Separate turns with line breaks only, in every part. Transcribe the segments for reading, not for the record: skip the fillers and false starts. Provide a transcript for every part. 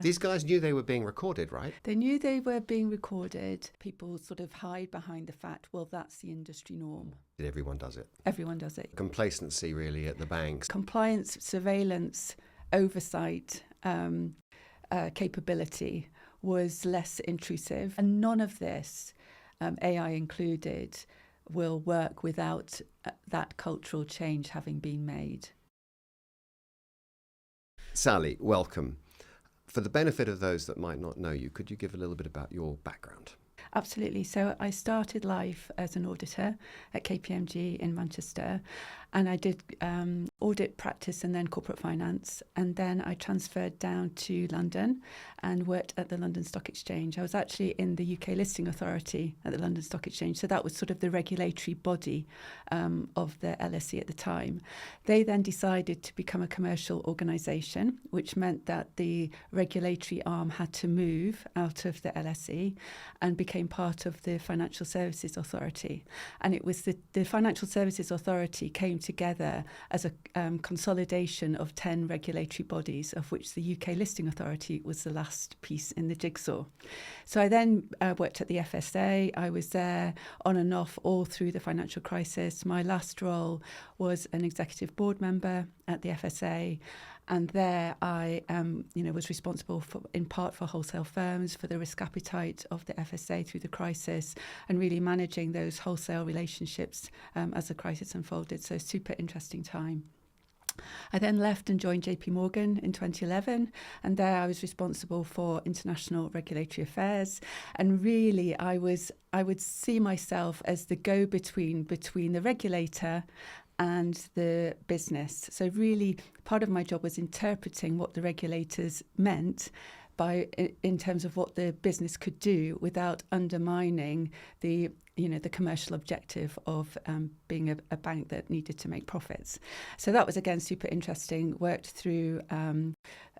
These guys knew they were being recorded, right?
They knew they were being recorded. People sort of hide behind the fact, well, that's the industry norm.
Everyone does it.
Everyone does it.
Complacency, really, at the banks.
Compliance, surveillance, oversight, capability was less intrusive. And none of this, AI included, will work without that cultural change having been made.
Sally, welcome. For the benefit of those that might not know you, could you give a little bit about your background?
Absolutely. So I started life as an auditor at KPMG in Manchester, and I did audit practice and then corporate finance. And then I transferred down to London and worked at the London Stock Exchange. I was actually in the UK Listing Authority at the London Stock Exchange. So that was sort of the regulatory body of the LSE at the time. They then decided to become a commercial organisation, which meant that the regulatory arm had to move out of the LSE and became part of the Financial Services Authority. And it was the Financial Services Authority came together as a consolidation of 10 regulatory bodies, of which the UK Listing Authority was the last piece in the jigsaw. So I then worked at the FSA. I was there on and off all through the financial crisis. My last role was an executive board member at the FSA. And there I was responsible in part for wholesale firms, for the risk appetite of the FSA through the crisis, and really managing those wholesale relationships as the crisis unfolded. So super interesting time. I then left and joined JP Morgan in 2011, and there I was responsible for international regulatory affairs. And really, I would see myself as the go-between between the regulator and the business. So really, part of my job was interpreting what the regulators meant in terms of what the business could do without undermining the commercial objective of being a bank that needed to make profits. So that was, again, super interesting. Worked through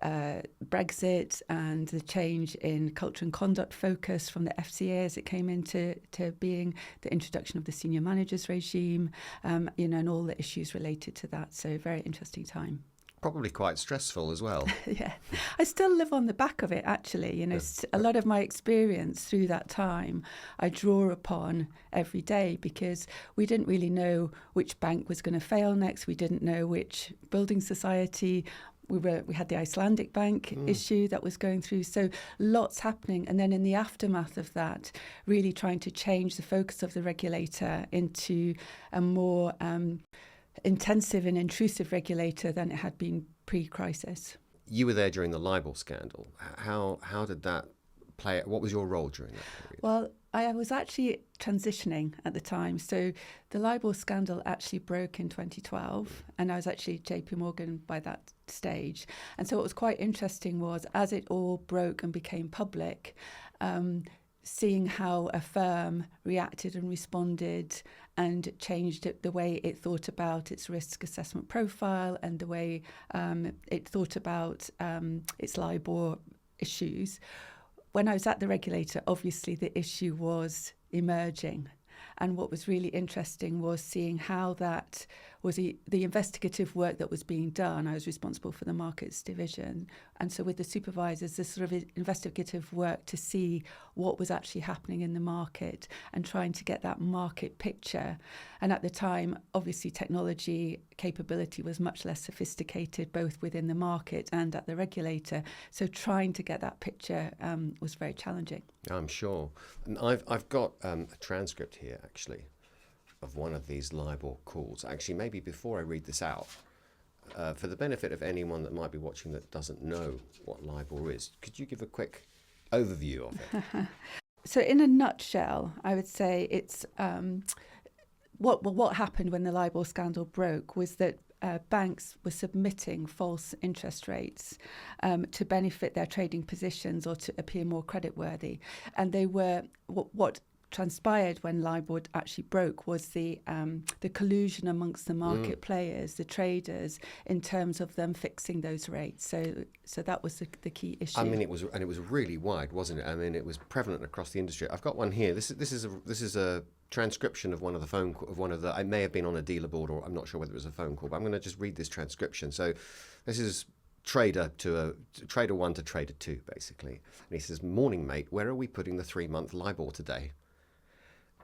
Brexit and the change in culture and conduct focus from the FCA as it came into being, the introduction of the senior managers regime, and all the issues related to that. So very interesting time.
Probably quite stressful as well.
Yeah, I still live on the back of it, actually. A lot of my experience through that time I draw upon every day, because we didn't really know which bank was going to fail next. We didn't know which building society. We had the Icelandic bank issue that was going through. So lots happening. And then in the aftermath of that, really trying to change the focus of the regulator into a more intensive and intrusive regulator than it had been pre-crisis.
You were there during the LIBOR scandal. How did that play out? What was your role during that period?
Well, I was actually transitioning at the time. So the LIBOR scandal actually broke in 2012, and I was actually at JP Morgan by that stage. And so what was quite interesting was, as it all broke and became public, seeing how a firm reacted and responded and changed the way it thought about its risk assessment profile and the way it thought about its LIBOR issues. When I was at the regulator, obviously the issue was emerging. And what was really interesting was seeing how that was the investigative work that was being done. I was responsible for the markets division. And so with the supervisors, this sort of investigative work to see what was actually happening in the market and trying to get that market picture. And at the time, obviously, technology capability was much less sophisticated, both within the market and at the regulator. So trying to get that picture was very challenging.
I'm sure. And I've got a transcript here, actually, of one of these LIBOR calls. Actually, maybe before I read this out, for the benefit of anyone that might be watching that doesn't know what LIBOR is, could you give a quick overview of it?
So in a nutshell, I would say it's what happened when the LIBOR scandal broke was that banks were submitting false interest rates to benefit their trading positions or to appear more creditworthy. And they were what transpired when LIBOR actually broke was the collusion amongst the market players, the traders, in terms of them fixing those rates. So that was the key issue.
I mean, it was really wide, wasn't it? I mean, it was prevalent across the industry. I've got one here. This is a transcription of one of the it may have been on a dealer board, or I'm not sure whether it was a phone call, but I'm going to just read this transcription. So this is trader one to trader two, basically. And he says, "Morning, mate, where are we putting the 3-month LIBOR today?"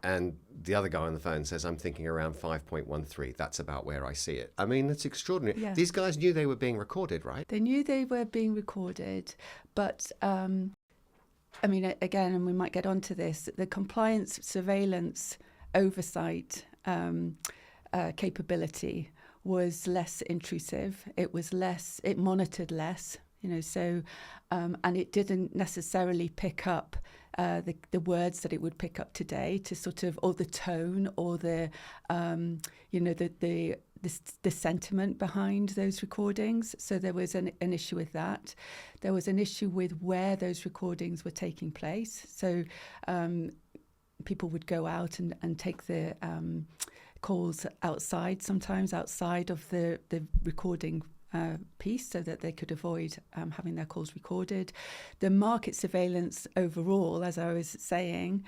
And the other guy on the phone says, "I'm thinking around 5.13. That's about where I see it." I mean, it's extraordinary.
Yeah.
These guys knew they were being recorded, right?
They knew they were being recorded, but I mean, again, and we might get onto this, the compliance, surveillance, oversight capability was less intrusive. It monitored less, so, and it didn't necessarily pick up the words that it would pick up today to sort of, or the tone, or the sentiment behind those recordings. So there was an issue with that. There was an issue with where those recordings were taking place. So people would go out and take the calls outside, sometimes outside of the recording piece, so that they could avoid having their calls recorded. The market surveillance overall, as I was saying,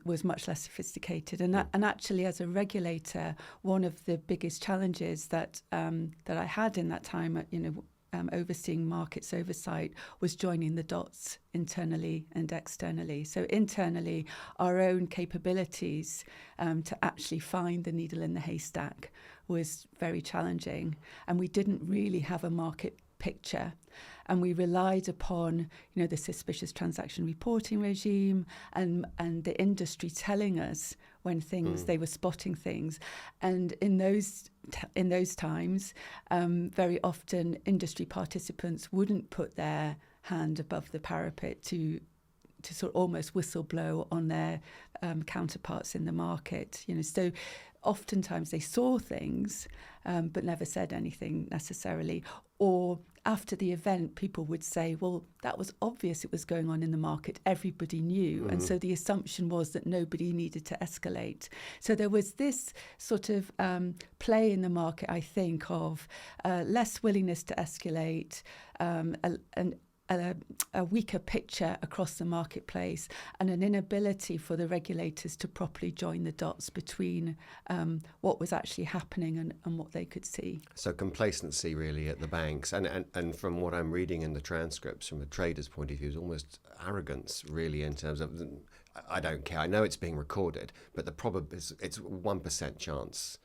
was much less sophisticated. And actually, as a regulator, one of the biggest challenges that I had in that time, overseeing markets oversight, was joining the dots internally and externally. So internally, our own capabilities to actually find the needle in the haystack was very challenging, and we didn't really have a market picture, and we relied upon the suspicious transaction reporting regime and the industry telling us when they were spotting things. And in those times, very often industry participants wouldn't put their hand above the parapet to sort of almost whistleblow on their counterparts in the market. So oftentimes they saw things but never said anything necessarily. Or after the event, people would say, well, that was obvious it was going on in the market. Everybody knew. Mm-hmm. And so the assumption was that nobody needed to escalate. So there was this sort of play in the market, I think, of less willingness to escalate, a weaker picture across the marketplace, and an inability for the regulators to properly join the dots between what was actually happening and what they could see.
So complacency really at the banks, and from what I'm reading in the transcripts, from a trader's point of view, is almost arrogance really, in terms of, I don't care, I know it's being recorded, but the problem is it's 1% chance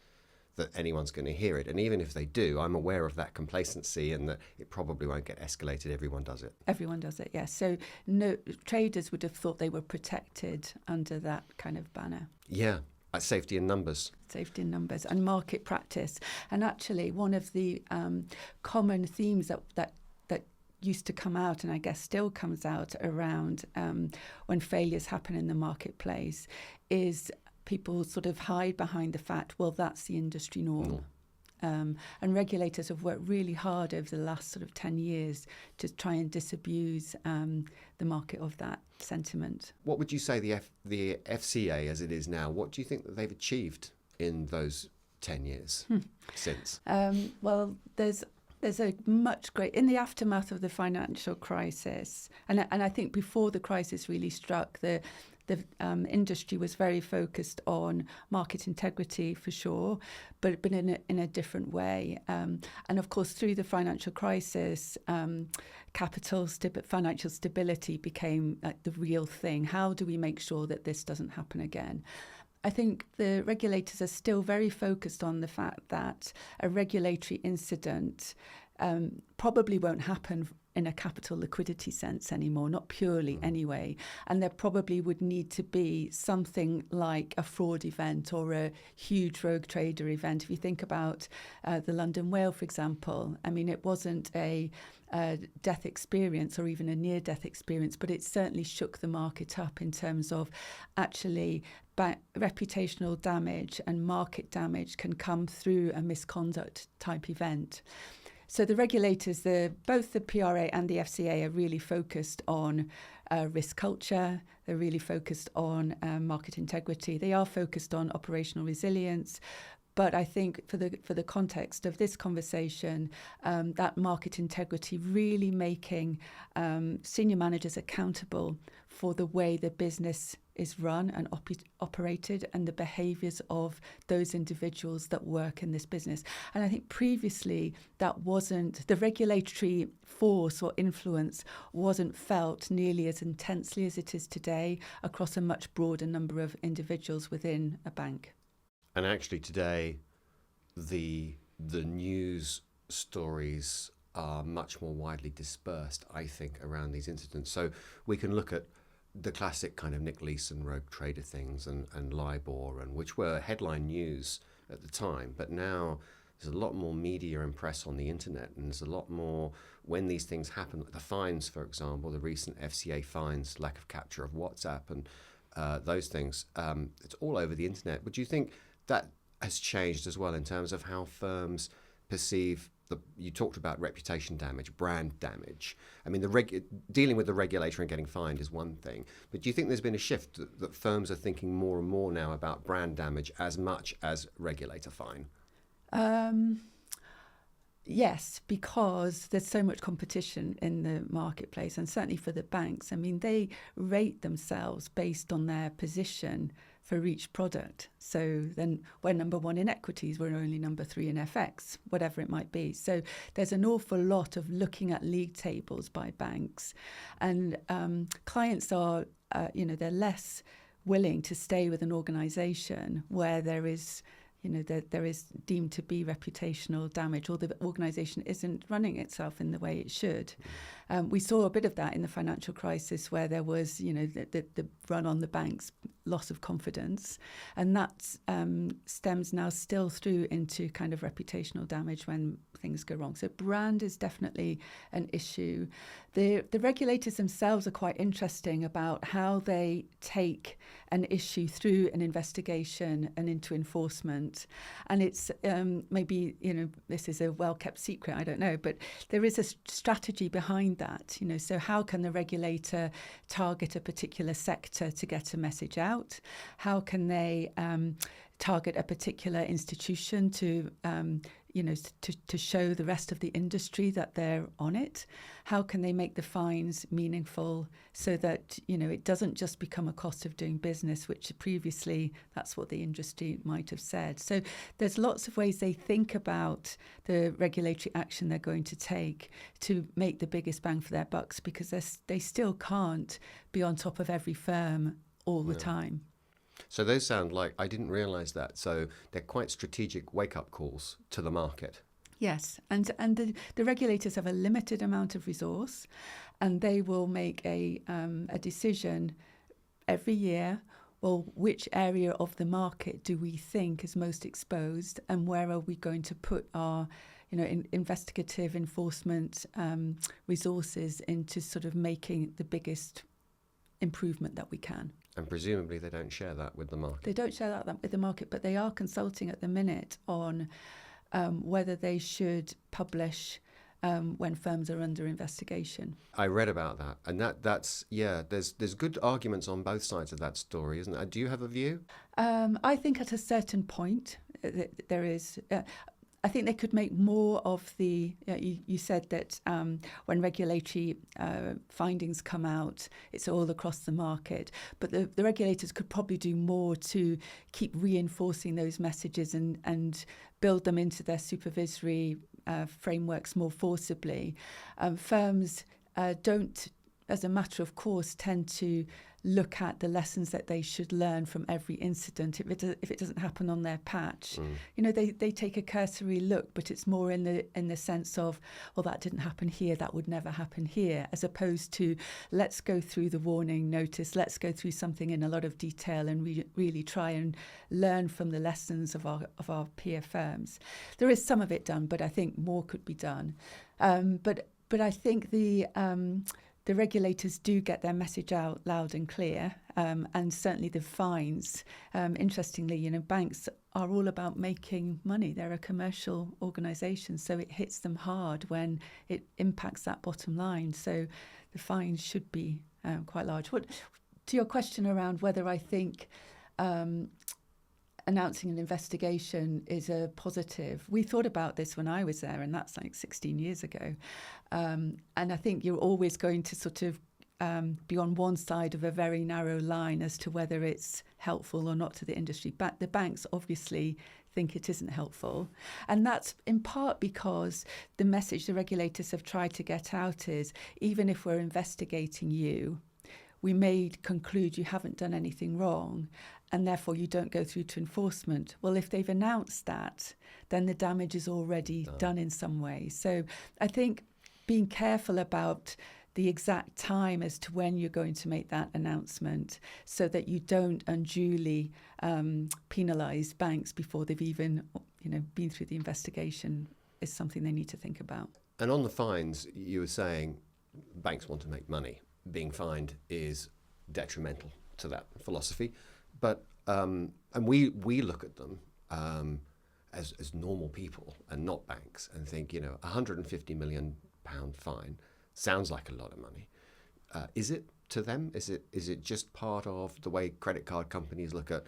that anyone's going to hear it. And even if they do, I'm aware of that complacency and that it probably won't get escalated. Everyone does it.
Everyone does it, yes. So no traders would have thought they were protected under that kind of banner.
Yeah, safety in numbers.
Safety in numbers and market practice. And actually, one of the common themes that used to come out, and I guess still comes out around when failures happen in the marketplace, is people sort of hide behind the fact, well, that's the industry norm. And regulators have worked really hard over the last sort of 10 years to try and disabuse the market of that sentiment. What
would you say the FCA, as it is now, what do you think that they've achieved in those 10 years since?
Well, there's a much great, in the aftermath of the financial crisis, and I think before the crisis really struck, the industry was very focused on market integrity for sure, but in a different way. And of course, through the financial crisis, financial stability became like the real thing. How do we make sure that this doesn't happen again? I think the regulators are still very focused on the fact that a regulatory incident probably won't happen in a capital liquidity sense anymore, not purely anyway. And there probably would need to be something like a fraud event or a huge rogue trader event. If you think about the London whale, for example, I mean, it wasn't a death experience or even a near-death experience, but it certainly shook the market up in terms of actually reputational damage and market damage can come through a misconduct type event. So the regulators, both the PRA and the FCA, are really focused on risk culture. They're really focused on market integrity. They are focused on operational resilience. But I think for the context of this conversation, that market integrity, really making senior managers accountable for the way the business is run and operated, and the behaviours of those individuals that work in this business. And I think previously that wasn't, the regulatory force or influence wasn't felt nearly as intensely as it is today across a much broader number of individuals within a bank.
And actually today, the news stories are much more widely dispersed, I think, around these incidents. So we can look at the classic kind of Nick Leeson rogue trader things and LIBOR, and which were headline news at the time. But now there's a lot more media and press on the internet, and there's a lot more when these things happen. Like the fines, for example, the recent FCA fines, lack of capture of WhatsApp, and those things. It's all over the internet. Would you think that has changed as well in terms of how firms perceive you talked about reputation damage, brand damage. I mean, dealing with the regulator and getting fined is one thing, but do you think there's been a shift that firms are thinking more and more now about brand damage as much as regulator fine?
Yes, because there's so much competition in the marketplace, and certainly for the banks. I mean, they rate themselves based on their position for each product. So then we're number one in equities, we're only number 3 in FX, whatever it might be. So there's an awful lot of looking at league tables by banks, and clients are, they're less willing to stay with an organisation where there is there is deemed to be reputational damage, or the organisation isn't running itself in the way it should. We saw a bit of that in the financial crisis, where there was, the run on the banks, loss of confidence, and that stems now still through into kind of reputational damage when things go wrong. So brand is definitely an issue. The regulators themselves are quite interesting about how they take an issue through an investigation and into enforcement. And it's maybe, this is a well-kept secret, I don't know, but there is a strategy behind that. So how can the regulator target a particular sector to get a message out? How can they target a particular institution to show the rest of the industry that they're on it? How can they make the fines meaningful so that, it doesn't just become a cost of doing business, which previously that's what the industry might have said. So there's lots of ways they think about the regulatory action they're going to take to make the biggest bang for their bucks, because they still can't be on top of every firm all the time.
So those sound like, I didn't realise that. So they're quite strategic wake-up calls to the market.
Yes, and the regulators have a limited amount of resource, and they will make a decision every year. Well, which area of the market do we think is most exposed, and where are we going to put our investigative enforcement resources into sort of making the biggest improvement that we can.
And presumably they don't share that with the market.
They don't share that with the market, but they are consulting at the minute on whether they should publish when firms are under investigation.
I read about that, and that's there's good arguments on both sides of that story, isn't there? Do you have a view?
I think at a certain point there is. I think they could make more of the, you said that when regulatory findings come out, it's all across the market. But the regulators could probably do more to keep reinforcing those messages and build them into their supervisory frameworks more forcibly. Firms don't, as a matter of course, tend to look at the lessons that they should learn from every incident. If it doesn't happen on their patch, they take a cursory look, but it's more in the sense of, well, that didn't happen here, that would never happen here, as opposed to let's go through the warning notice, let's go through something in a lot of detail and really try and learn from the lessons of our peer firms. There is some of it done, but I think more could be done. But I think the regulators do get their message out loud and clear, and certainly the fines. Interestingly, banks are all about making money. They're a commercial organisation, so it hits them hard when it impacts that bottom line. So the fines should be quite large. To your question around whether I think announcing an investigation is a positive. We thought about this when I was there, and that's like 16 years ago. And I think you're always going to sort of be on one side of a very narrow line as to whether it's helpful or not to the industry. But the banks obviously think it isn't helpful. And that's in part because the message the regulators have tried to get out is, even if we're investigating you, we may conclude you haven't done anything wrong, and therefore you don't go through to enforcement. Well, if they've announced that, then the damage is already done in some way. So I think being careful about the exact time as to when you're going to make that announcement, so that you don't unduly penalise banks before they've even, been through the investigation, is something they need to think about.
And on the fines, you were saying banks want to make money. Being fined is detrimental to that philosophy. But and we look at them as normal people and not banks, and think, £150 million fine sounds like a lot of money. Is it to them? Is it just part of the way credit card companies look at,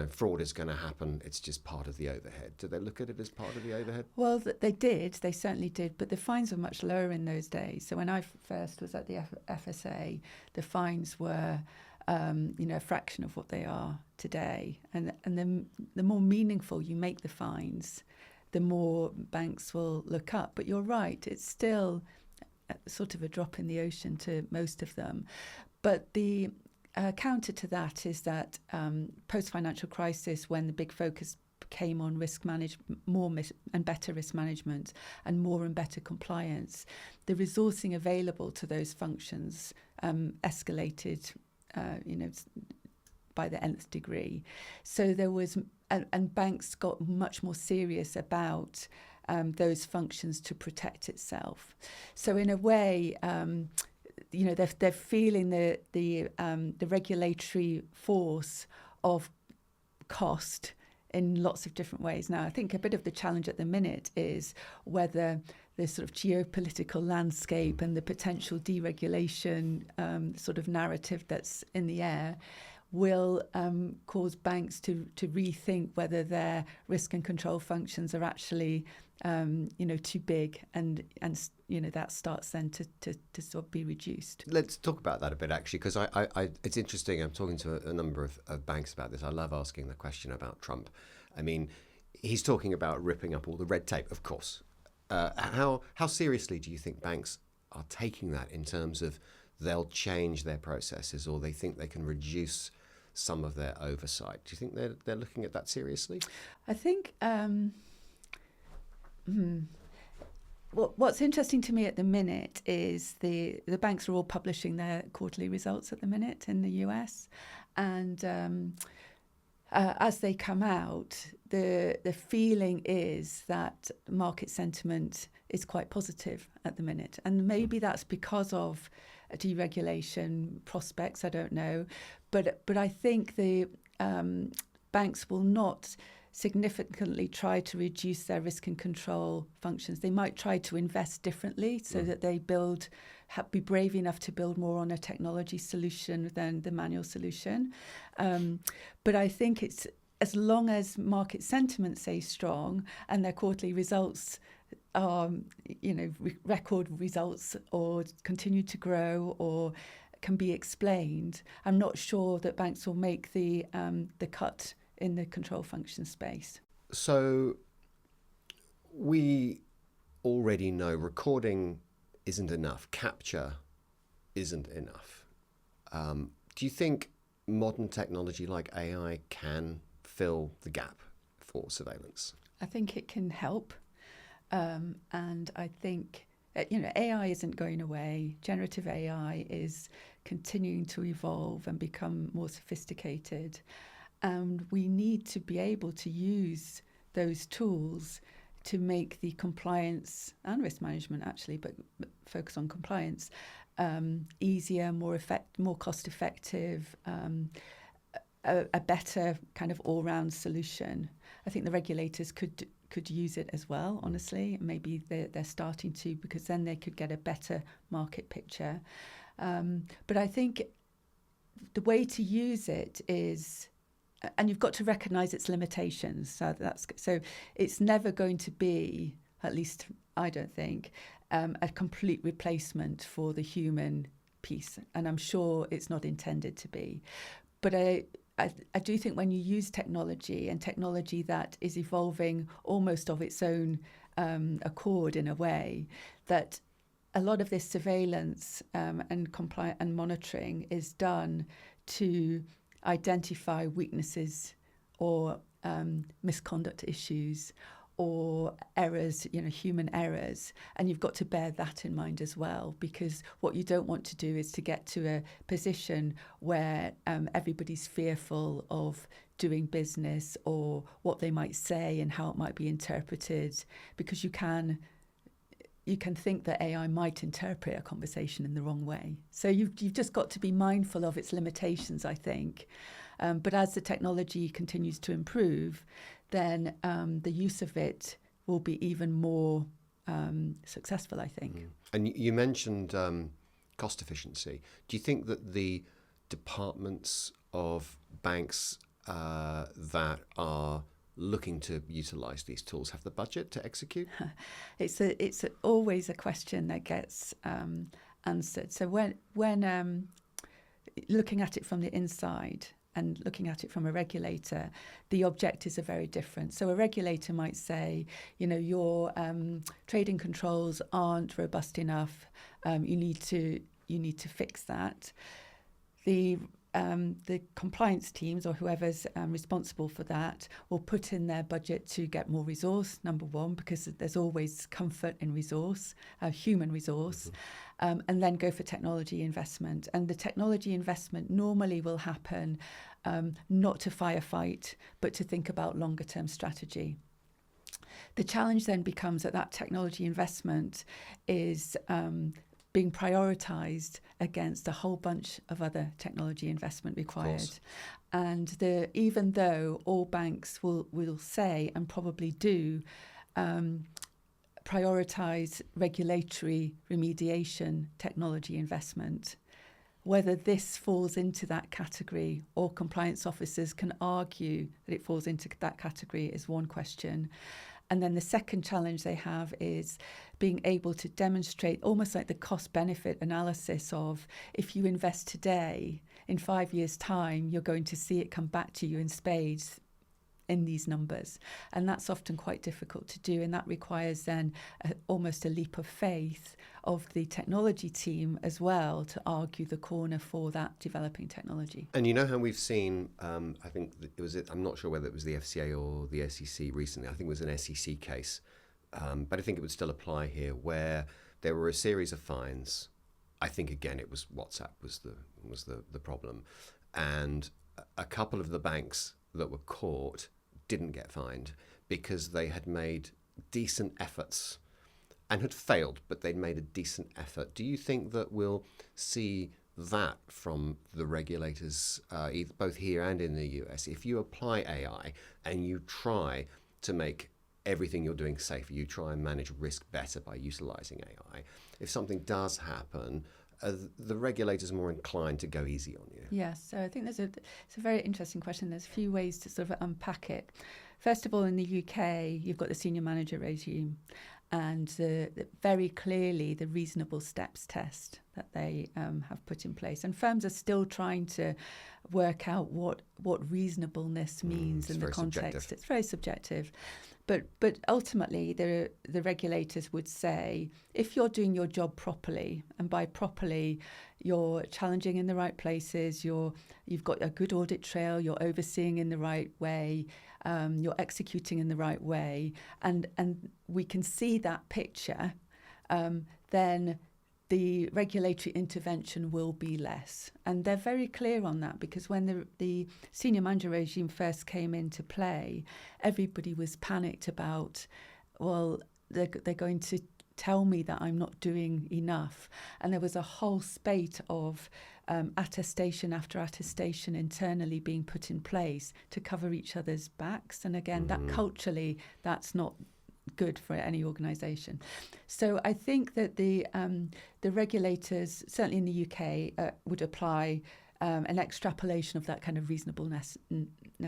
fraud is going to happen, it's just part of the overhead? Do they look at it as part of the overhead?
Well, they certainly did, but the fines were much lower in those days. So when I first was at the FSA, the fines were a fraction of what they are today. And the more meaningful you make the fines, the more banks will look up. But you're right, it's still sort of a drop in the ocean to most of them. But the counter to that is that post-financial crisis, when the big focus came on risk management, and better risk management, and more and better compliance, the resourcing available to those functions escalated, by the nth degree. So there was, and banks got much more serious about those functions to protect itself. So in a way, they're feeling the regulatory force of cost in lots of different ways. Now, I think a bit of the challenge at the minute is whether the sort of geopolitical landscape and the potential deregulation sort of narrative that's in the air will cause banks to rethink whether their risk and control functions are actually too big, and that starts then to sort of be reduced.
Let's talk about that a bit, actually, because I it's interesting. I'm talking to a number of banks about this. I love asking the question about Trump. I mean, he's talking about ripping up all the red tape, of course. How seriously do you think banks are taking that, in terms of they'll change their processes, or they think they can reduce some of their oversight? Do you think they're looking at that seriously?
I think what's interesting to me at the minute is the banks are all publishing their quarterly results at the minute in the US, and as they come out, the feeling is that market sentiment is quite positive at the minute, and maybe that's because of deregulation prospects. I don't know, but I think the banks will not significantly try to reduce their risk and control functions. They might try to invest differently, so that they be brave enough to build more on a technology solution than the manual solution. But I think it's, as long as market sentiment stays strong and their quarterly results are, record results, or continue to grow, or can be explained, I'm not sure that banks will make the cut in the control function space.
So we already know recording isn't enough, capture isn't enough. Do you think modern technology like AI can fill the gap for surveillance?
I think it can help. And I think, AI isn't going away. Generative AI is continuing to evolve and become more sophisticated. And we need to be able to use those tools to make the compliance and risk management, actually, but focus on compliance, easier, more cost effective, a better kind of all-round solution. I think the regulators could use it as well, honestly. Maybe they're starting to, because then they could get a better market picture. But I think the way to use it is, and you've got to recognise its limitations. So it's never going to be, at least I don't think, a complete replacement for the human piece, and I'm sure it's not intended to be. But I do think when you use technology, and technology that is evolving almost of its own accord in a way, that a lot of this surveillance and compliance and monitoring is done to identify weaknesses or misconduct issues or errors, human errors. And you've got to bear that in mind as well, because what you don't want to do is to get to a position where everybody's fearful of doing business or what they might say and how it might be interpreted, because you can think that AI might interpret a conversation in the wrong way. So you've just got to be mindful of its limitations, I think. But as the technology continues to improve, then the use of it will be even more successful, I think.
And you mentioned cost efficiency. Do you think that the departments of banks that are looking to utilise these tools have the budget to execute?
It's always a question that gets answered. So when looking at it from the inside and looking at it from a regulator, the objectives are very different. So a regulator might say, your trading controls aren't robust enough. You need to fix that. The compliance teams or whoever's responsible for that will put in their budget to get more resource, number one, because there's always comfort in resource, human resource, and then go for technology investment. And the technology investment normally will happen not to firefight, but to think about longer term strategy. The challenge then becomes that technology investment is being prioritised against a whole bunch of other technology investment required. And even though all banks will say, and probably do, prioritise regulatory remediation technology investment, whether this falls into that category or compliance officers can argue that it falls into that category is one question. And then the second challenge they have is being able to demonstrate almost like the cost-benefit analysis of, if you invest today, in 5 years' time, you're going to see it come back to you in spades in these numbers. And that's often quite difficult to do. And that requires then almost a leap of faith of the technology team as well to argue the corner for that developing technology.
And how we've seen, I think I'm not sure whether it was the FCA or the SEC recently, I think it was an SEC case, but I think it would still apply here, where there were a series of fines. I think, again, it was WhatsApp was the problem. And a couple of the banks that were caught didn't get fined because they had made decent efforts and had failed, but they'd made a decent effort. Do you think that we'll see that from the regulators, both here and in the US? If you apply AI and you try to make everything you're doing safer, you try and manage risk better by utilising AI, if something does happen, the regulators are more inclined to go easy on you?
Yes, so I think it's a very interesting question. There's a few ways to sort of unpack it. First of all, in the UK, you've got the senior manager regime, and very clearly the reasonable steps test that they have put in place. And firms are still trying to work out what reasonableness means in the context.
Subjective.
It's very subjective. But ultimately, the regulators would say, if you're doing your job properly, and by properly, you're challenging in the right places, you've got a good audit trail, you're overseeing in the right way, you're executing in the right way, and we can see that picture, then the regulatory intervention will be less. And they're very clear on that, because when the senior manager regime first came into play, everybody was panicked about, well, they're going to tell me that I'm not doing enough. And there was a whole spate of attestation after attestation internally being put in place to cover each other's backs. And again, that culturally, that's not good for any organisation. So I think that the regulators, certainly in the UK, would apply an extrapolation of that kind of reasonableness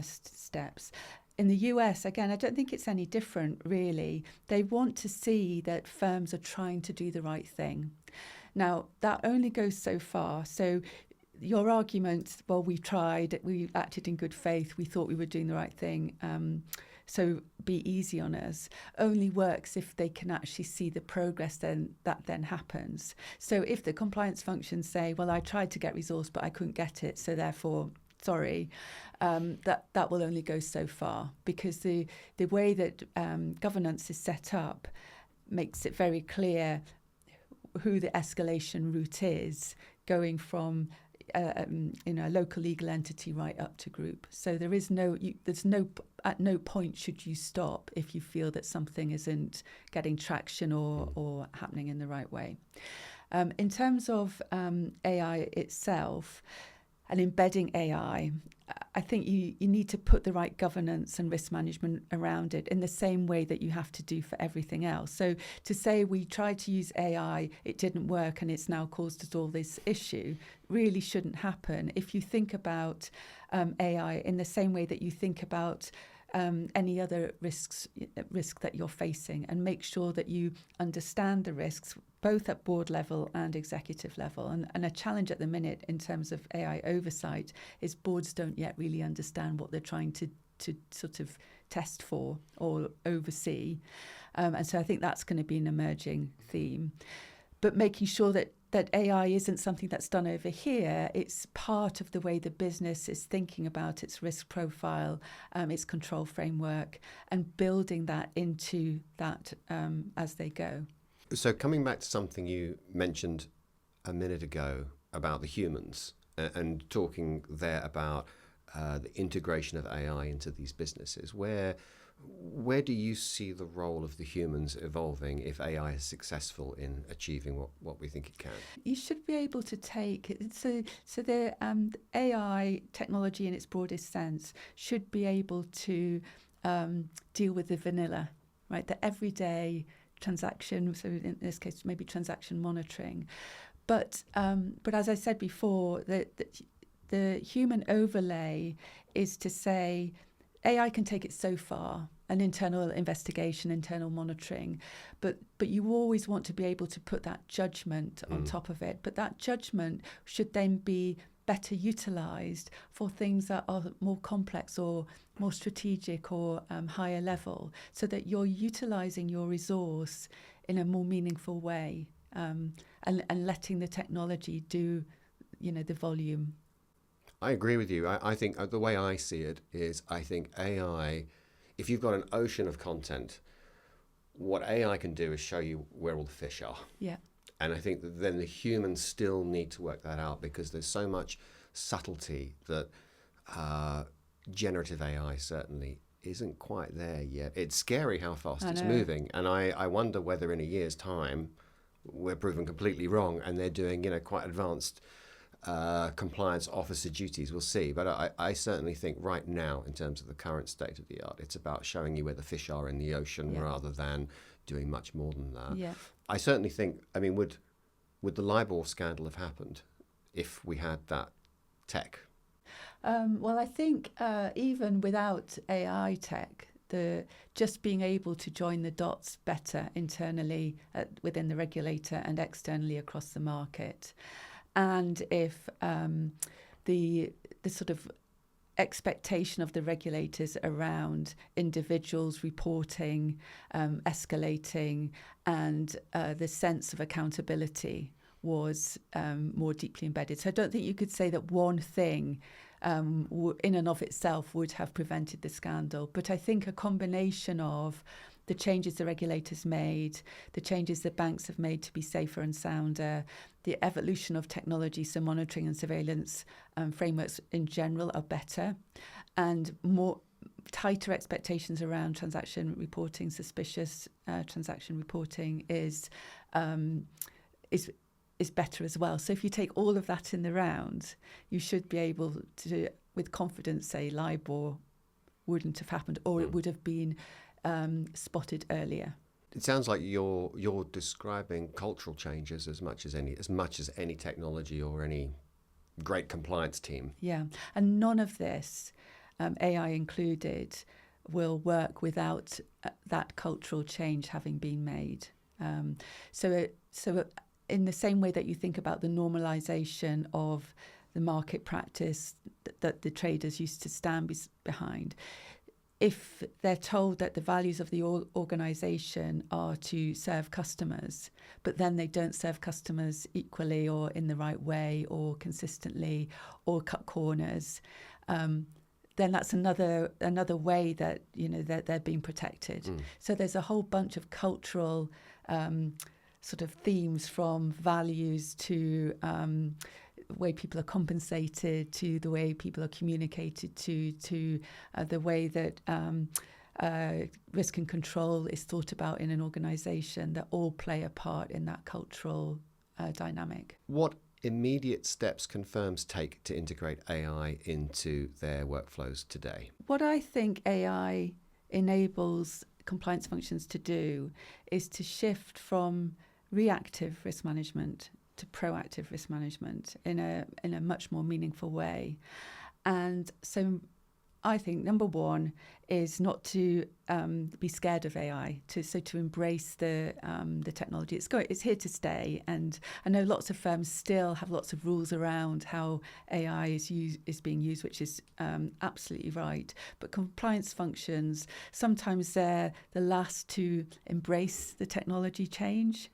steps. In the US, again, I don't think it's any different, really. They want to see that firms are trying to do the right thing. Now, that only goes so far. So your argument, well, we tried, we acted in good faith, we thought we were doing the right thing, so be easy on us, only works if they can actually see the progress that then happens. So if the compliance functions say, well, I tried to get resource, but I couldn't get it, so therefore, sorry, that will only go so far, because the way that governance is set up makes it very clear who the escalation route is, going from a local legal entity right up to group. So there's at no point should you stop if you feel that something isn't getting traction or happening in the right way. In terms of AI itself and embedding AI, I think you need to put the right governance and risk management around it in the same way that you have to do for everything else. So to say we tried to use AI, it didn't work, and it's now caused us all this issue, really shouldn't happen. If you think about AI in the same way that you think about any other risk that you're facing, and make sure that you understand the risks both at board level and executive level. And a challenge at the minute in terms of AI oversight is boards don't yet really understand what they're trying to sort of test for or oversee. And so I think that's going to be an emerging theme. But making sure that AI isn't something that's done over here, it's part of the way the business is thinking about its risk profile, its control framework, and building that into that as they go.
So coming back to something you mentioned a minute ago about the humans and talking there about the integration of AI into these businesses, where do you see the role of the humans evolving if AI is successful in achieving what we think it can?
You should be able to take so the AI technology in its broadest sense should be able to deal with the vanilla, right? The everyday transaction. So in this case, maybe transaction monitoring, but as I said before, the human overlay is to say AI can take it so far, an internal investigation, internal monitoring, but you always want to be able to put that judgment on top of it. But that judgment should then be better utilised for things that are more complex or more strategic or higher level, so that you're utilising your resource in a more meaningful way, and letting the technology do, the volume.
I agree with you. I think the way I see it is, I think AI, if you've got an ocean of content, what AI can do is show you where all the fish are.
Yeah.
And I think that then the humans still need to work that out, because there's so much subtlety that generative AI certainly isn't quite there yet. It's scary how fast it's moving. And I wonder whether in a year's time we're proven completely wrong and they're doing, quite advanced compliance officer duties. We'll see. But I certainly think right now, in terms of the current state of the art, it's about showing you where the fish are in the ocean rather than doing much more than that.
Yeah.
I certainly think, would the LIBOR scandal have happened if we had that tech?
Well, I think even without AI tech, just being able to join the dots better internally within the regulator and externally across the market, and if the sort of expectation of the regulators around individuals reporting, escalating, and the sense of accountability was more deeply embedded. So I don't think you could say that one thing in and of itself would have prevented the scandal. But I think a combination of the changes the regulators made, the changes the banks have made to be safer and sounder, the evolution of technology, so monitoring and surveillance frameworks in general are better, and more tighter expectations around transaction reporting, suspicious transaction reporting is better as well. So if you take all of that in the round, you should be able to, with confidence, say LIBOR wouldn't have happened, or it would have been spotted earlier.
It sounds like you're describing cultural changes as much as any technology or any great compliance team.
Yeah, and none of this, AI included, will work without that cultural change having been made. So in the same way that you think about the normalization of the market practice that the traders used to stand behind, if they're told that the values of the organisation are to serve customers, but then they don't serve customers equally or in the right way or consistently or cut corners, then that's another way that that they're being protected. So there's a whole bunch of cultural sort of themes, from values to the way people are compensated, to the way people are communicated to the way that risk and control is thought about in an organisation, that all play a part in that cultural dynamic.
What immediate steps can firms take to integrate AI into their workflows today?
What I think AI enables compliance functions to do is to shift from reactive risk management to proactive risk management in a much more meaningful way. And so I think number one is not to be scared of AI, to embrace the technology. It's here to stay, and I know lots of firms still have lots of rules around how AI is being used, which is absolutely right. But compliance functions, sometimes they're the last to embrace the technology change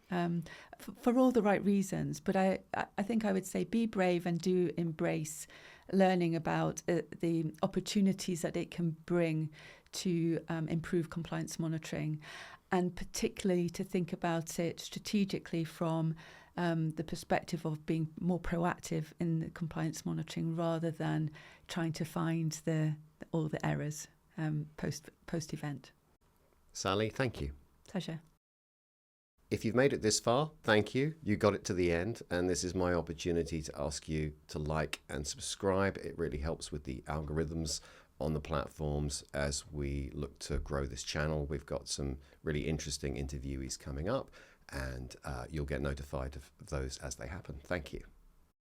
for all the right reasons. But I think I would say be brave and do embrace learning about the opportunities that it can bring to improve compliance monitoring, and particularly to think about it strategically from the perspective of being more proactive in the compliance monitoring rather than trying to find all the errors post-event.
Sally, thank you.
Pleasure.
If you've made it this far, thank you. You got it to the end, and this is my opportunity to ask you to like and subscribe. It really helps with the algorithms on the platforms as we look to grow this channel. We've got some really interesting interviewees coming up, and you'll get notified of those as they happen. Thank you.